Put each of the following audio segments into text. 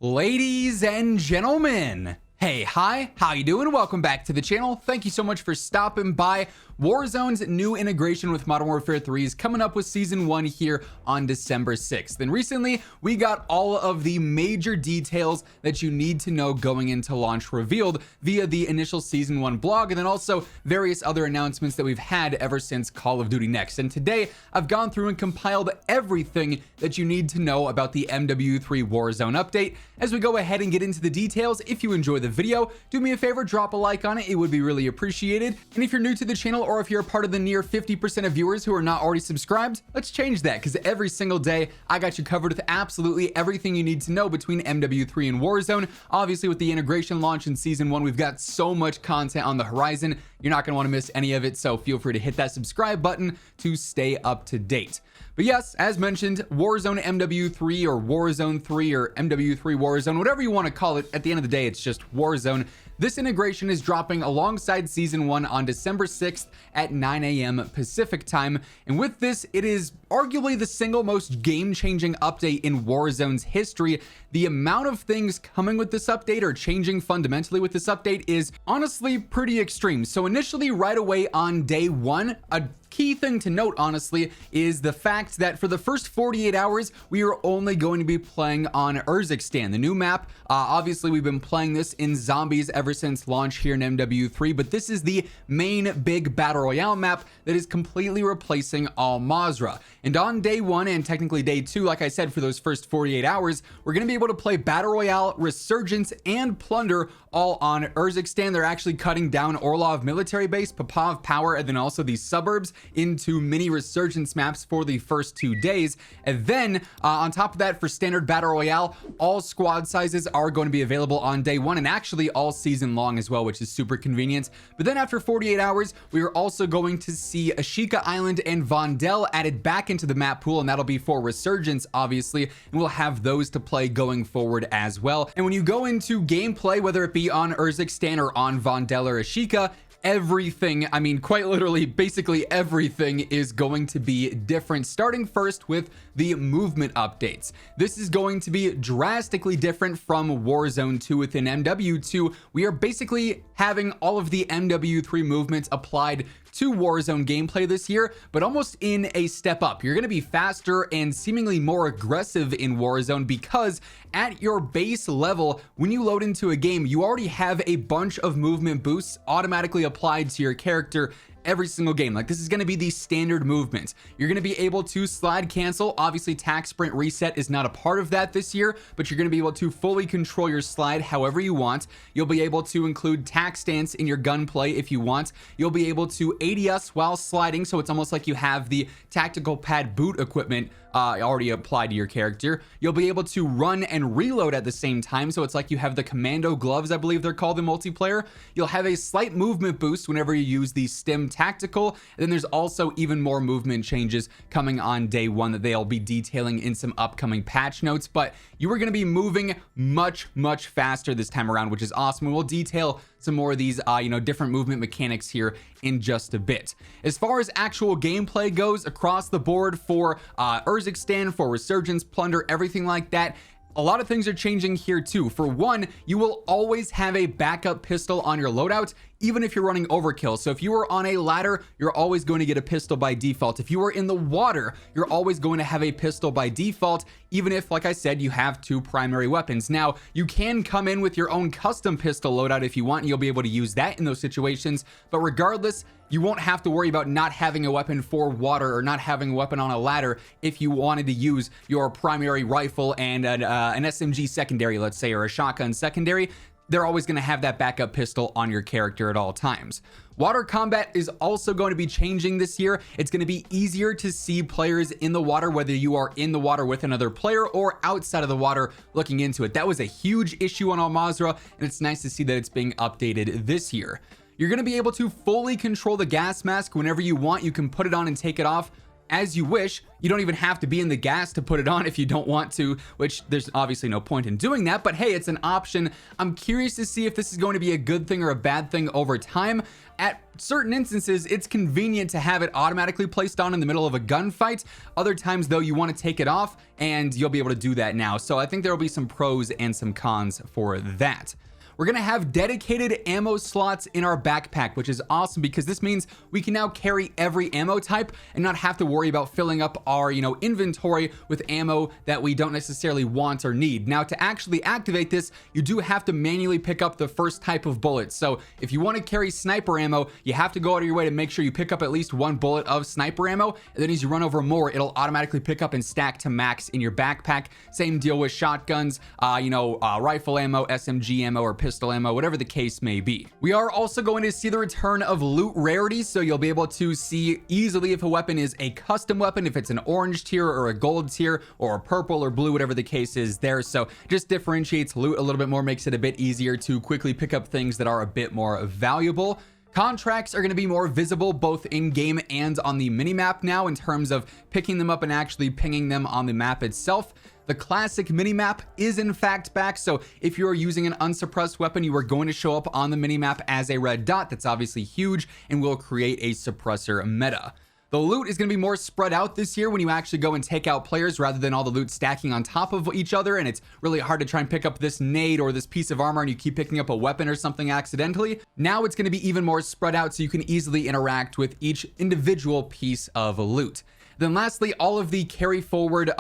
Ladies and gentlemen, hey, hi, how you doing? Welcome back to the channel. Thank you so much for stopping by. Warzone's new integration with Modern Warfare 3 is coming up with Season 1 here on December 6th. And recently, we got all of the major details that you need to know going into launch revealed via the initial Season 1 blog, and then also various other announcements that we've had ever since Call of Duty Next. And today, I've gone through and compiled everything that you need to know about the MW3 Warzone update. As we go ahead and get into the details, if you enjoy the video, do me a favor, drop a like on it. It would be really appreciated. And if you're new to the channel, or if you're a part of the near 50% of viewers who are not already subscribed, let's change that, because every single day I got you covered with absolutely everything you need to know between MW3 and Warzone. Obviously, with the integration launch in Season 1, we've got so much content on the horizon. You're not going to want to miss any of it, so feel free to hit that subscribe button to stay up to date. But yes, as mentioned, Warzone MW3 or Warzone 3 or MW3 Warzone, whatever you want to call it, at the end of the day, it's just Warzone. This integration is dropping alongside Season 1 on December 6th at 9 a.m. Pacific time. And with this, it is arguably the single most game-changing update in Warzone's history. The amount of things coming with this update or changing fundamentally with this update is honestly pretty extreme. So initially, right away on day one, a key thing to note, honestly, is the fact that for the first 48 hours, we are only going to be playing on Resurgence, the new map. Obviously, we've been playing this in zombies ever since launch here in MW3, but this is the main big battle royale map that is completely replacing Al Mazrah. And on day one, and technically day two, like I said, for those first 48 hours, we're going to be able to play battle royale, Resurgence, and Plunder all on Resurgence. They're actually cutting down Orlov military base, Popov power, and then also the suburbs into mini Resurgence maps for the first 2 days. And then on top of that, for standard battle royale, all squad sizes are going to be available on day one, and actually all season long as well, which is super convenient. But then after 48 hours, we are also going to see Ashika Island and Vondel added back into the map pool, and that'll be for Resurgence, obviously, and we'll have those to play going forward as well. And when you go into gameplay, whether it be on Urzikstan or on Vondel or Ashika, everything, I mean, quite literally, basically everything is going to be different, starting first with the movement updates. This is going to be drastically different from Warzone 2 within MW2. We are basically having all of the MW3 movements applied to Warzone gameplay this year, but almost in a step up. You're going to be faster and seemingly more aggressive in Warzone because at your base level, when you load into a game, you already have a bunch of movement boosts automatically applied to your character every single game. Like, this is going to be the standard movement. You're going to be able to slide cancel. Obviously, tac sprint reset is not a part of that this year, but you're going to be able to fully control your slide however you want. You'll be able to include tac stance in your gunplay if you want. You'll be able to ADS while sliding, so it's almost like you have the tactical pad boot equipment already applied to your character. You'll be able to run and reload at the same time, so it's like you have the commando gloves, I believe they're called in multiplayer. You'll have a slight movement boost whenever you use the stim tactical, and then there's also even more movement changes coming on day one that they'll be detailing in some upcoming patch notes. But you are going to be moving much faster this time around, which is awesome, and we'll detail some more of these different movement mechanics here in just a bit. As far as actual gameplay goes across the board for Urzikstan, for Resurgence, Plunder, everything like that, a lot of things are changing here too. For one, you will always have a backup pistol on your loadout, even if you're running overkill. So if you are on a ladder, you're always going to get a pistol by default. If you are in the water, you're always going to have a pistol by default, even if, like I said, you have two primary weapons. Now, you can come in with your own custom pistol loadout if you want, and you'll be able to use that in those situations. But regardless, you won't have to worry about not having a weapon for water or not having a weapon on a ladder if you wanted to use your primary rifle and an SMG secondary, let's say, or a shotgun secondary. They're always going to have that backup pistol on your character at all times. Water combat is also going to be changing this year. It's going to be easier to see players in the water, whether you are in the water with another player or outside of the water looking into it. That was a huge issue on Al Mazrah, and it's nice to see that it's being updated this year. You're going to be able to fully control the gas mask whenever you want. You can put it on and take it off as you wish. You don't even have to be in the gas to put it on if you don't want to, which there's obviously no point in doing that, but hey, it's an option. I'm curious to see if this is going to be a good thing or a bad thing over time. At certain instances, it's convenient to have it automatically placed on in the middle of a gunfight. Other times, though, you want to take it off, and you'll be able to do that now. So I think there will be some pros and some cons for that. We're gonna have dedicated ammo slots in our backpack, which is awesome because this means we can now carry every ammo type and not have to worry about filling up our, inventory with ammo that we don't necessarily want or need. Now, to actually activate this, you do have to manually pick up the first type of bullet. So if you want to carry sniper ammo, you have to go out of your way to make sure you pick up at least one bullet of sniper ammo. And then as you run over more, it'll automatically pick up and stack to max in your backpack. Same deal with shotguns, rifle ammo, SMG ammo, or pistol ammo, whatever the case may be. We are also going to see the return of loot rarities, so you'll be able to see easily if a weapon is a custom weapon, if it's an orange tier or a gold tier or a purple or blue, whatever the case is there. So just differentiates loot a little bit more, makes it a bit easier to quickly pick up things that are a bit more valuable. Contracts are going to be more visible both in game and on the minimap now in terms of picking them up and actually pinging them on the map itself. The classic minimap is in fact back, so if you're using an unsuppressed weapon, you are going to show up on the minimap as a red dot. That's obviously huge and will create a suppressor meta. The loot is going to be more spread out this year when you actually go and take out players rather than all the loot stacking on top of each other, and it's really hard to try and pick up this nade or this piece of armor and you keep picking up a weapon or something accidentally. Now it's going to be even more spread out so you can easily interact with each individual piece of loot. Then lastly, all of the carry forward,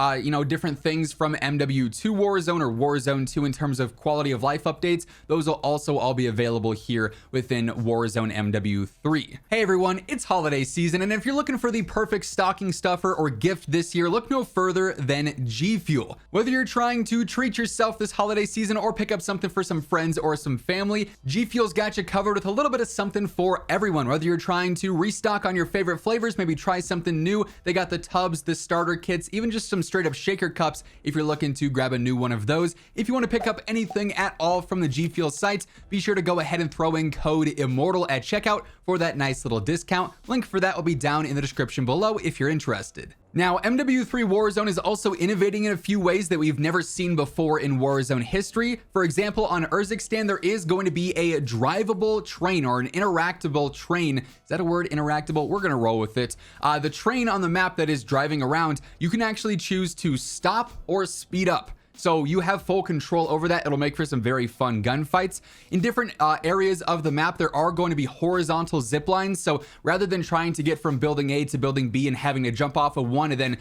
different things from MW2 Warzone or Warzone 2 in terms of quality of life updates, those will also all be available here within Warzone MW3. Hey everyone, it's holiday season, and if you're looking for the perfect stocking stuffer or gift this year, look no further than G Fuel. Whether you're trying to treat yourself this holiday season or pick up something for some friends or some family, G Fuel's got you covered with a little bit of something for everyone. Whether you're trying to restock on your favorite flavors, maybe try something new, they got the tubs, the starter kits, even just some straight up shaker cups if you're looking to grab a new one of those. If you want to pick up anything at all from the G Fuel site, be sure to go ahead and throw in code IMMORTAL at checkout for that nice little discount. Link for that will be down in the description below if you're interested. Now, MW3 Warzone is also innovating in a few ways that we've never seen before in Warzone history. For example, on Resurgence, there is going to be a drivable train or an interactable train. Is that a word, interactable? We're going to roll with it. The train on the map that is driving around, you can actually choose to stop or speed up. So you have full control over that. It'll make for some very fun gunfights. In different areas of the map, there are going to be horizontal zip lines. So rather than trying to get from building A to building B and having to jump off of one and then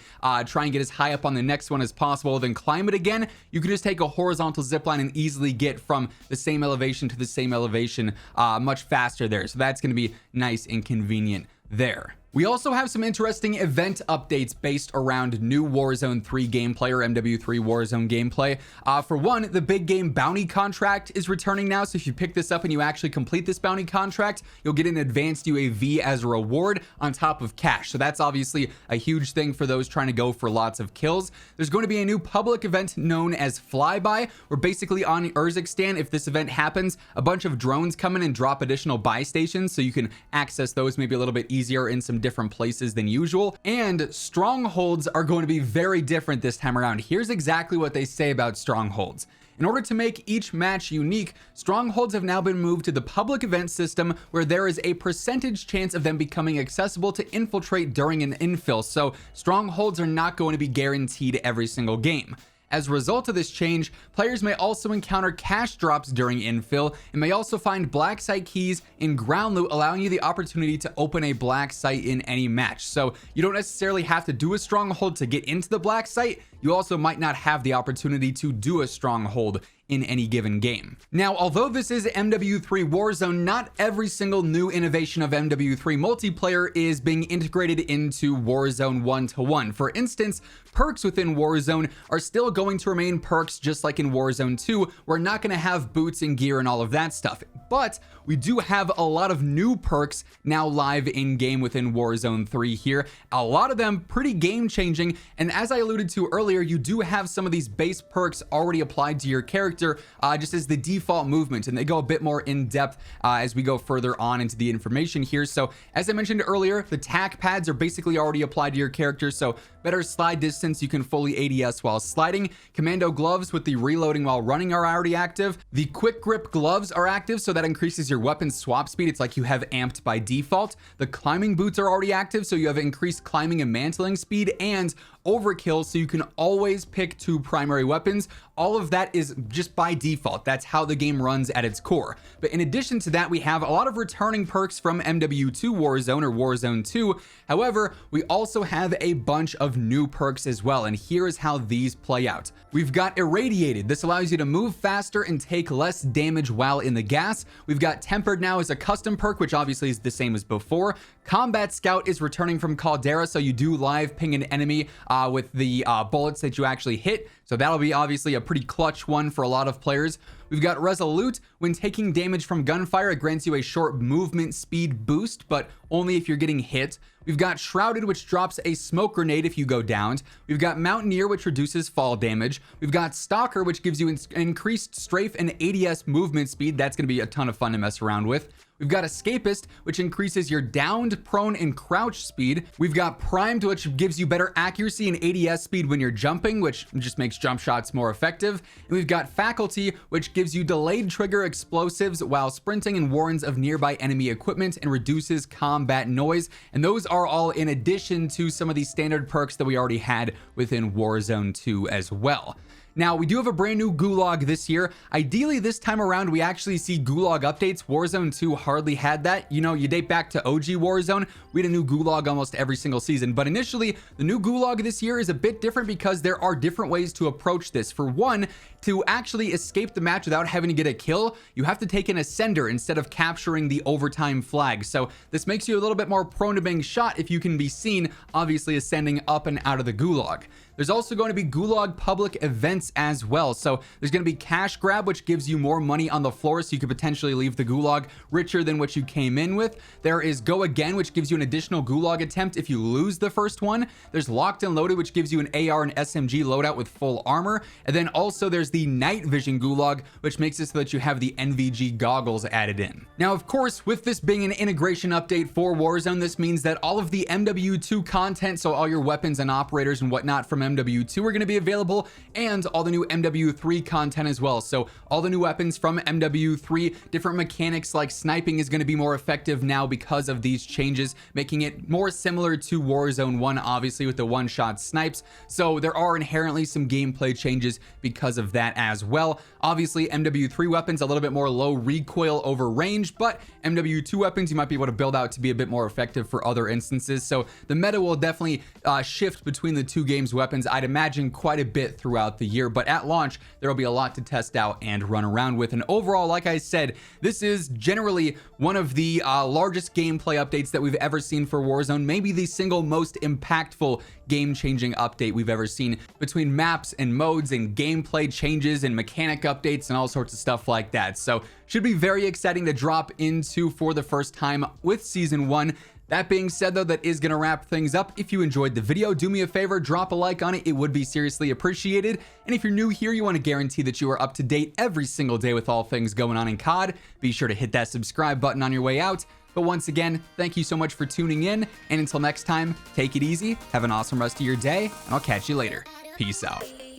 try and get as high up on the next one as possible, then climb it again, you can just take a horizontal zip line and easily get from the same elevation to the same elevation much faster there. So that's going to be nice and convenient there. We also have some interesting event updates based around new Warzone 3 gameplay or MW3 Warzone gameplay. For one, the big game bounty contract is returning now. So if you pick this up and you actually complete this bounty contract, you'll get an advanced UAV as a reward on top of cash. So that's obviously a huge thing for those trying to go for lots of kills. There's going to be a new public event known as Flyby, where basically on Resurgence, if this event happens, a bunch of drones come in and drop additional buy stations so you can access those maybe a little bit easier in some different places than usual. And strongholds are going to be very different this time around. Here's exactly what they say about strongholds. In order to make each match unique, strongholds have now been moved to the public event system where there is a percentage chance of them becoming accessible to infiltrate during an infill. So strongholds are not going to be guaranteed every single game. As a result of this change, players may also encounter cash drops during infill and may also find black site keys in ground loot, allowing you the opportunity to open a black site in any match. So you don't necessarily have to do a stronghold to get into the black site. You also might not have the opportunity to do a stronghold in any given game. Now, although this is MW3 Warzone, not every single new innovation of MW3 multiplayer is being integrated into Warzone 1-to-1. For instance, perks within Warzone are still going to remain perks just like in Warzone 2. We're not going to have boots and gear and all of that stuff, but we do have a lot of new perks now live in game within Warzone 3 here. A lot of them pretty game changing, and as I alluded to earlier, you do have some of these base perks already applied to your character character just as the default movement, and they go a bit more in depth as we go further on into the information here. So as I mentioned earlier, the tack pads are basically already applied to your character, so better slide distance, you can fully ADS while sliding. Commando gloves with the reloading while running are already active. The quick grip gloves are active, so that increases your weapon swap speed. It's like you have amped by default. The climbing boots are already active, so you have increased climbing and mantling speed, and overkill, so you can always pick 2 primary weapons. All of that is just by default. That's how the game runs at its core. But in addition to that, we have a lot of returning perks from MW2 Warzone or Warzone 2. However, we also have a bunch of new perks as well, and here is how these play out. We've got Irradiated. This allows you to move faster and take less damage while in the gas. We've got Tempered now as a custom perk, which obviously is the same as before. Combat Scout is returning from Caldera, so you do live ping an enemy with the bullets that you actually hit. So that'll be obviously a pretty clutch one for a lot of players. We've got Resolute. When taking damage from gunfire, it grants you a short movement speed boost, but only if you're getting hit. We've got Shrouded, which drops a smoke grenade if you go downed. We've got Mountaineer, which reduces fall damage. We've got Stalker, which gives you increased strafe and ADS movement speed. That's going to be a ton of fun to mess around with. We've got Escapist, which increases your downed, prone, and crouch speed. We've got Primed, which gives you better accuracy and ADS speed when you're jumping, which just makes jump shots more effective. And we've got Faculty, which gives you delayed trigger explosives while sprinting and warns of nearby enemy equipment and reduces combat noise. And those are all in addition to some of the standard perks that we already had within Warzone 2 as well. Now, we do have a brand new Gulag this year. Ideally, this time around, we actually see Gulag updates. Warzone 2 hardly had that. You know, you date back to OG Warzone, we had a new Gulag almost every single season. But initially, the new Gulag this year is a bit different because there are different ways to approach this. For one, to actually escape the match without having to get a kill, you have to take an Ascender instead of capturing the overtime flag. So this makes you a little bit more prone to being shot if you can be seen, obviously, ascending up and out of the Gulag. There's also going to be Gulag public events as well. So there's going to be Cash Grab, which gives you more money on the floor, so you could potentially leave the Gulag richer than what you came in with. There is Go Again, which gives you an additional Gulag attempt if you lose the first one. There's Locked and Loaded, which gives you an AR and SMG loadout with full armor. And then also there's the Night Vision Gulag, which makes it so that you have the NVG goggles added in. Now, of course, with this being an integration update for Warzone, this means that all of the MW2 content, so all your weapons and operators and whatnot from MW2 are going to be available, and all the new MW3 content as well. So all the new weapons from MW3, different mechanics like sniping is going to be more effective now because of these changes, making it more similar to Warzone 1, obviously, with the one-shot snipes. So there are inherently some gameplay changes because of that as well. Obviously, MW3 weapons a little bit more low recoil over range, but MW2 weapons you might be able to build out to be a bit more effective for other instances. So the meta will definitely shift between the two games' weapons, I'd imagine, quite a bit throughout the year. But at launch, there will be a lot to test out and run around with. And overall, like I said, this is generally one of the largest gameplay updates that we've ever seen for Warzone, maybe the single most impactful game-changing update we've ever seen, between maps and modes and gameplay changes and mechanic updates and all sorts of stuff like that. So should be very exciting to drop into for the first time with Season 1. That being said, though, that is going to wrap things up. If you enjoyed the video, do me a favor, drop a like on it. It would be seriously appreciated. And if you're new here, you want to guarantee that you are up to date every single day with all things going on in COD, be sure to hit that subscribe button on your way out. But once again, thank you so much for tuning in. And until next time, take it easy, have an awesome rest of your day, and I'll catch you later. Peace out.